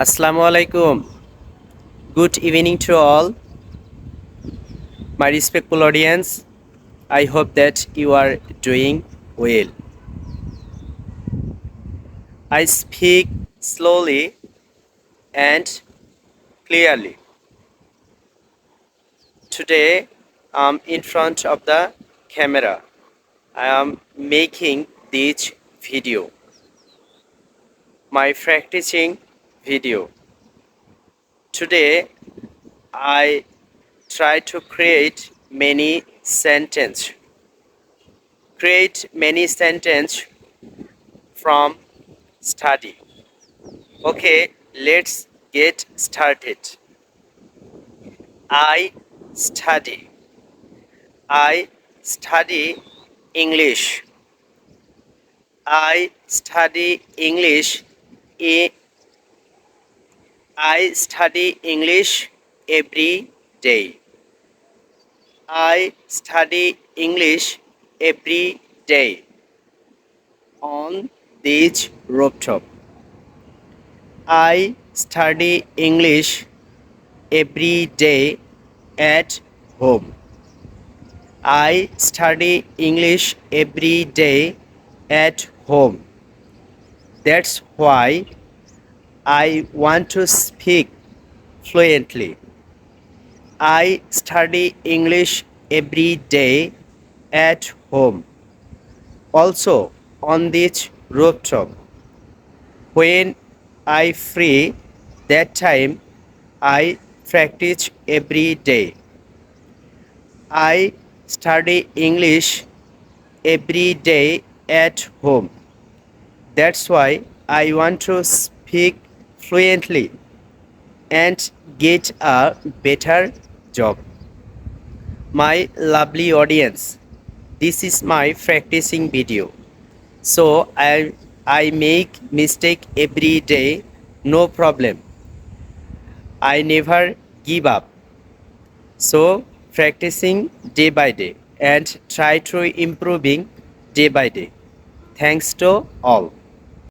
Assalamu alaikum. Good evening to all, my respectful audience. I hope that you are doing well. I speak slowly and clearly. Today, I'm in front of the camera. I am making this video, my practicing video. Today, I try to create many sentences from study. Okay, let's get started. I study. I study English. I study English. E- I study English every day. I study English every day on this rooftop. I study English every day at home. I study English every day at home. That's why I want to speak fluently. I study English every day at home. Also on this rooftop. When I free, that time I practice every day. I study English every day at home. That's why I want to speak fluently and get a better job. My lovely audience, this is my practicing video. So I make mistake every day, no problem. I never give up. So practicing day by day and try to improving day by day. Thanks to all.